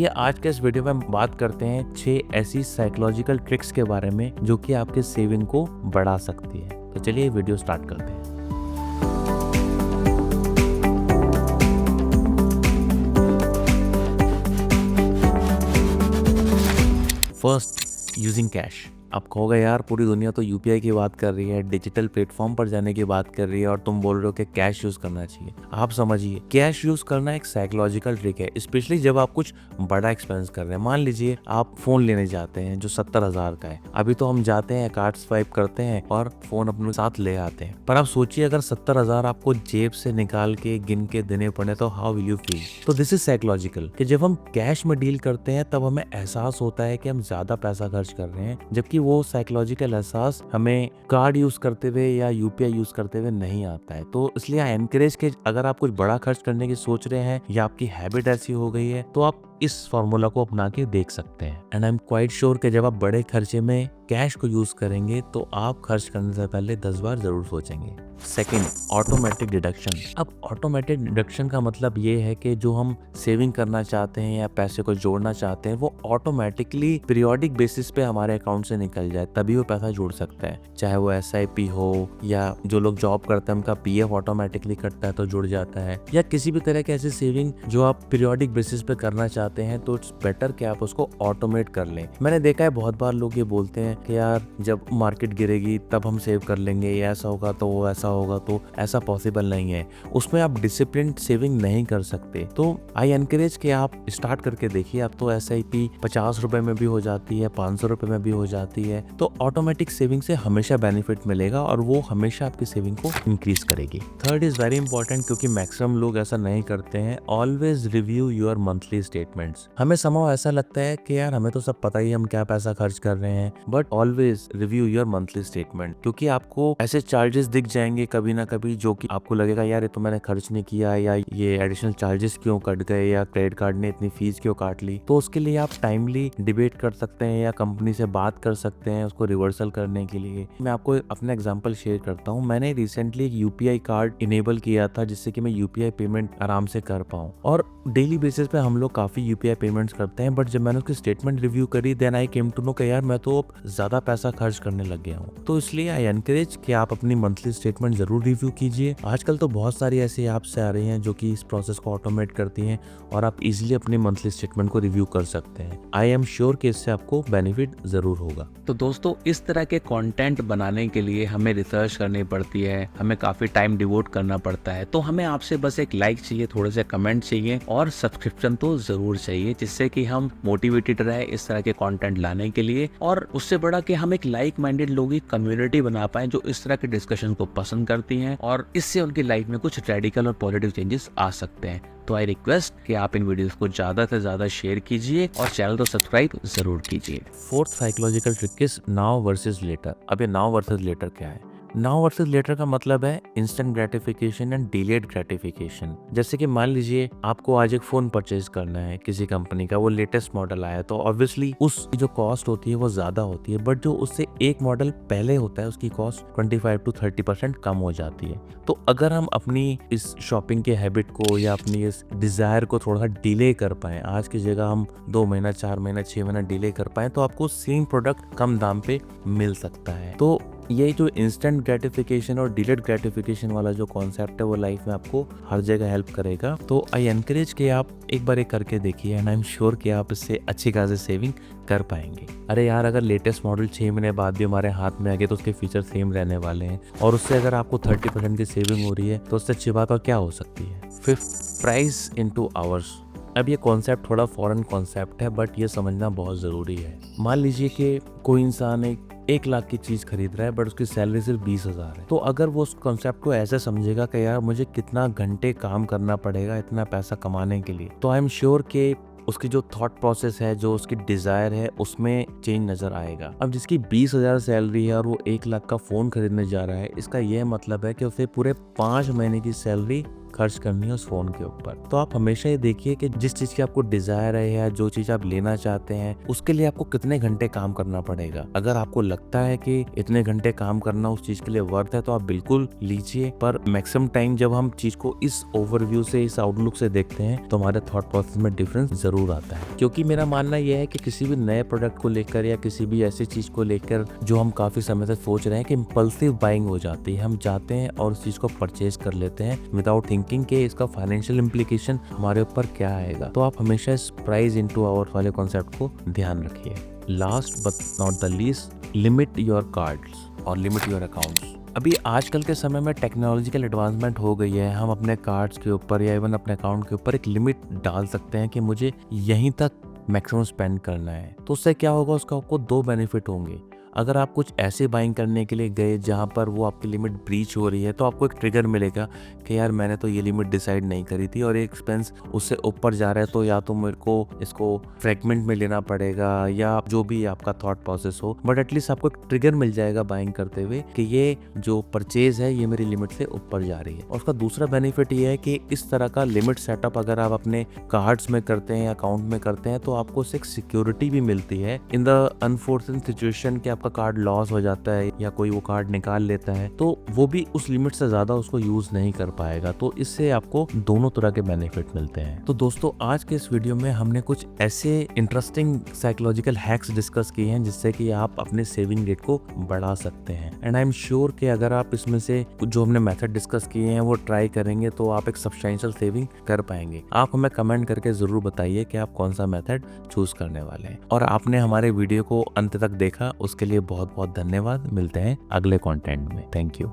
ये आज के इस वीडियो में हम बात करते हैं 6 ऐसी साइकोलॉजिकल ट्रिक्स के बारे में जो कि आपके सेविंग को बढ़ा सकती है। तो चलिए वीडियो स्टार्ट करते हैं। First, using cash. आप कहोगे यार पूरी दुनिया तो यूपीआई की बात कर रही है, डिजिटल प्लेटफॉर्म पर जाने की बात कर रही है और तुम बोल रहे हो कि कैश यूज करना चाहिए। आप समझिए, कैश यूज करना एक साइकोलॉजिकल ट्रिक है, स्पेशली जब आप कुछ बड़ा एक्सपेंस कर रहे हैं। मान लीजिए आप फोन लेने जाते हैं जो 70,000 का है। अभी तो हम जाते हैं, कार्ड स्वाइप करते हैं और फोन अपने साथ ले आते हैं, पर आप सोचिए अगर 70,000 आपको जेब से निकाल के गिन के देने पड़े तो हाउ विल यू फील। तो दिस इज साइकोलॉजिकल कि जब हम कैश में डील करते हैं तब हमें एहसास होता है कि हम ज्यादा पैसा खर्च कर रहे हैं, जबकि वो साइकोलॉजिकल एहसास हमें कार्ड यूज करते हुए या यूपीआई यूज करते हुए नहीं आता है। तो इसलिए आई एनकरेज कि अगर आप कुछ बड़ा खर्च करने की सोच रहे हैं या आपकी हैबिट ऐसी हो गई है तो आप इस फॉर्मूला को अपना के देख सकते हैं। And I am quite sure कि जब आप बड़े खर्चे में कैश को यूज करेंगे तो आप खर्च करने से पहले 10 बार जरूर सोचेंगे। Second, automatic deduction. अब ऑटोमेटिक डिडक्शन का मतलब ये है कि जो हम सेविंग करना चाहते हैं या पैसे को जोड़ना चाहते हैं वो ऑटोमेटिकली पीरियोडिक बेसिस पे हमारे अकाउंट से निकल जाए, तभी वो पैसा जुड़ सकता है। चाहे वो SIP हो या जो लोग जॉब करते हैं उनका PF ऑटोमेटिकली कटता है तो जुड़ जाता है, या किसी भी तरह की ऐसी सेविंग जो आप पीरियोडिक बेसिस पे करना चाहते हैं तो इट्स बेटर कि आप उसको ऑटोमेट कर लें। मैंने देखा है बहुत बार लोग ये बोलते हैं कि यार जब मार्केट गिरेगी तब हम सेव कर लेंगे, या ऐसा होगा तो वो ऐसा होगा, तो ऐसा पॉसिबल नहीं है। उसमें आप डिसिप्लिन सेविंग नहीं कर सकते। तो आई एनकरेज कि आप स्टार्ट करके देखिए। अब तो SIP 50 रुपए में भी हो जाती है, 500 रुपए में भी हो जाती है। तो ऑटोमेटिक सेविंग से हमेशा बेनिफिट मिलेगा और वो हमेशा आपकी सेविंग को इंक्रीज करेगी। थर्ड इज वेरी इंपॉर्टेंट, क्योंकि मैक्सिमम लोग ऐसा नहीं करते हैं। Always review your monthly statements. हमें समाव ऐसा लगता है कि यार हमें तो सब पता ही हम क्या पैसा खर्च कर रहे हैं, but always review your monthly statement, क्योंकि आपको ऐसे चार्जेस दिख जाएंगे कभी ना कभी जो कि आपको लगेगा यार ये तो मैंने खर्च नहीं किया, या ये एडिशनल चार्जेस क्यों कट गए, या क्रेडिट कार्ड ने इतनी फीस क्यों काट ली। तो उसके लिए आप टाइमली डिबेट कर सकते हैं या कंपनी से बात कर सकते हैं उसको रिवर्सल करने के लिए। मैं आपको अपना एग्जांपल शेयर करता हूँ। मैंने रिसेंटली एक UPI कार्ड इनेबल किया था जिससे कि मैं UPI पेमेंट आराम से कर पाऊँ, और डेली बेसिस पे हम लोग काफी UPI पेमेंट्स करते हैं। बट जब मैंने उसकी स्टेटमेंट रिव्यू करी then I came to know कि यार मैं तो अब ज्यादा पैसा खर्च करने लग गया हूँ। तो इसलिए आई एनकरेज कि आप अपनी मंथली स्टेटमेंट जरूर रिव्यू कीजिए। आजकल तो बहुत सारी ऐसी ऐप्स आ रही हैं जो कि इस प्रोसेस को ऑटोमेट करती हैं और आप इजीली अपनी मंथली स्टेटमेंट को रिव्यू कर सकते हैं। आई एम श्योर कि इससे आपको बेनिफिट जरूर होगा। तो दोस्तों, इस तरह के कंटेंट बनाने के लिए हमें रिसर्च करनी पड़ती है, हमें काफी टाइम डिवोट करना पड़ता है। तो हमें आपसे बस एक लाइक चाहिए, थोड़े से कमेंट चाहिए और सब्सक्रिप्शन तो जरूर चाहिए, जिससे कि हम मोटिवेटेड रहे इस तरह के कंटेंट लाने के लिए। और उससे बड़ा कि हम एक लाइक माइंडेड लोगों की कम्युनिटी बना पाए जो इस तरह के डिस्कशन को पसंद करती हैं और इससे उनकी लाइफ में कुछ रेडिकल और पॉजिटिव चेंजेस आ सकते हैं। तो आई रिक्वेस्ट कि आप इन वीडियोस को ज्यादा से ज्यादा शेयर कीजिए और चैनल को सब्सक्राइब जरूर कीजिए। Fourth psychological trick is now versus later. अब ये नाउ वर्सेस लेटर क्या है? नाउ वर्सेस लेटर का मतलब है instant gratification and delayed gratification. जैसे कि मान लीजिए आपको आज एक फोन परचेज करना है किसी कंपनी का, वो लेटेस्ट मॉडल आया, तो ऑब्वियसली उसकी जो कॉस्ट होती है वो ज्यादा होती है, बट जो उससे एक मॉडल पहले होता है उसकी कॉस्ट 25 to 30% कम हो जाती है। तो अगर हम अपनी इस शॉपिंग के हैबिट को या अपनी इस डिजायर को थोड़ा सा डिले कर पाए, आज की जगह हम 2 महीना, 4 महीना, 6 महीना डिले कर पाए, तो आपको सेम प्रोडक्ट कम दाम पे मिल सकता है। तो ये जो इंस्टेंट ग्रेटिफिकेशन और डिलेड ग्रेटिफिकेशन वाला जो कॉन्सेप्ट है वो लाइफ में आपको हर जगह हेल्प करेगा। तो आई एनकरेज कि आप एक बार करके देखिए एंड आई एम श्योर कि आप इससे अच्छी खासी सेविंग कर पाएंगे। अरे यार, अगर लेटेस्ट मॉडल 6 महीने बाद भी हमारे हाथ में आ गए तो उसके फीचर सेम रहने वाले हैं, और उससे अगर आपको 30% की सेविंग हो रही है तो उससे अच्छी बात और क्या हो सकती है। Fifth, price into hours. अब ये कॉन्सेप्ट थोड़ा फॉरेन कॉन्सेप्ट है, बट ये समझना बहुत ज़रूरी है। मान लीजिए कि कोई इंसान 1 लाख की चीज़ खरीद रहा है बट उसकी सैलरी सिर्फ 20,000 है। तो अगर वो उस कॉन्सेप्ट को ऐसे समझेगा कि यार मुझे कितना घंटे काम करना पड़ेगा इतना पैसा कमाने के लिए, तो आई एम श्योर कि उसकी जो थॉट प्रोसेस है, जो उसकी डिजायर है, उसमें चेंज नजर आएगा। अब जिसकी 20,000 सैलरी है और वो 1 लाख का फोन खरीदने जा रहा है, इसका यह मतलब है कि उसे पूरे 5 महीने की सैलरी खर्च करनी है उस फोन के ऊपर। तो आप हमेशा ये देखिए कि जिस चीज की आपको डिजायर है या जो चीज आप लेना चाहते हैं उसके लिए आपको कितने घंटे काम करना पड़ेगा। अगर आपको लगता है कि इतने घंटे काम करना उस चीज के लिए वर्थ है तो आप बिल्कुल लीजिए, पर मैक्सिमम टाइम जब हम चीज को इस ओवरव्यू से, इस आउटलुक से देखते हैं तो हमारे थॉट प्रोसेस में डिफरेंस जरूर आता है। क्योंकि मेरा मानना यह है कि किसी भी नए प्रोडक्ट को लेकर या किसी भी ऐसी चीज को लेकर जो हम काफी समय से सोच रहे हैं कि इम्पल्सिव बाइंग हो जाती है, हम जाते हैं और उस चीज को परचेज कर लेते हैं विदाउट थिंकिंग कि इसका फाइनेंशियल इम्प्लीकेशन हमारे ऊपर क्या आएगा। तो आप हमेशा इस प्राइस इनटू आवर वाले कॉन्सेप्ट को ध्यान रखिए। Last but not the least, limit your cards और लिमिट योर अकाउंट्स। अभी आजकल के समय में टेक्नोलॉजिकल एडवांसमेंट हो गई है, हम अपने कार्ड्स के ऊपर या इवन अपने अकाउंट के ऊपर एक लिमिट डाल सकते हैं कि मुझे यहीं तक मैक्सिमम स्पेंड करना है। तो उससे क्या होगा, उसका आपको दो बेनिफिट होंगे। अगर आप कुछ ऐसे बाइंग करने के लिए गए जहाँ पर वो आपकी लिमिट ब्रीच हो रही है तो आपको एक ट्रिगर मिलेगा कि यार मैंने तो ये लिमिट डिसाइड नहीं करी थी और ये एक्सपेंस उससे ऊपर जा रहा है, तो या तो मेरे को इसको फ्रैगमेंट में लेना पड़ेगा या जो भी आपका थॉट प्रोसेस हो, बट एटलीस्ट आपको एक ट्रिगर मिल जाएगा बाइंग करते हुए कि ये जो परचेज है ये मेरी लिमिट से ऊपर जा रही है। और उसका दूसरा बेनिफिट ये है कि इस तरह का लिमिट सेटअप अगर आप अपने कार्ड्स में करते हैं या अकाउंट में करते हैं तो आपको उससे एक सिक्योरिटी भी मिलती है इन द अनफॉर्चुनेट सिचुएशन कि आपका कार्ड लॉस हो जाता है या कोई वो कार्ड निकाल लेता है तो वो भी उस लिमिट से ज्यादा उसको यूज नहीं कर पाएगा। तो इससे आपको दोनों तरह के बेनिफिट मिलते हैं। तो दोस्तों आज के इस वीडियो में हमने कुछ ऐसे इंटरेस्टिंग साइकोलॉजिकल हैक्स डिस्कस किए हैं जिससे कि आप अपने सेविंग रेट को बढ़ा सकते हैं। एंड आई एम श्योर कि अगर आप इसमें से जो हमने मेथड डिस्कस किए हैं वो ट्राई करेंगे तो आप एक सब्सटेंशियल सेविंग कर पाएंगे। आप हमें कमेंट करके जरूर बताइए कि आप कौन सा मेथड चूज करने वाले हैं। और आपने हमारे वीडियो को अंत तक देखा उसके लिए बहुत बहुत धन्यवाद। मिलते हैं अगले कंटेंट में। Thank you.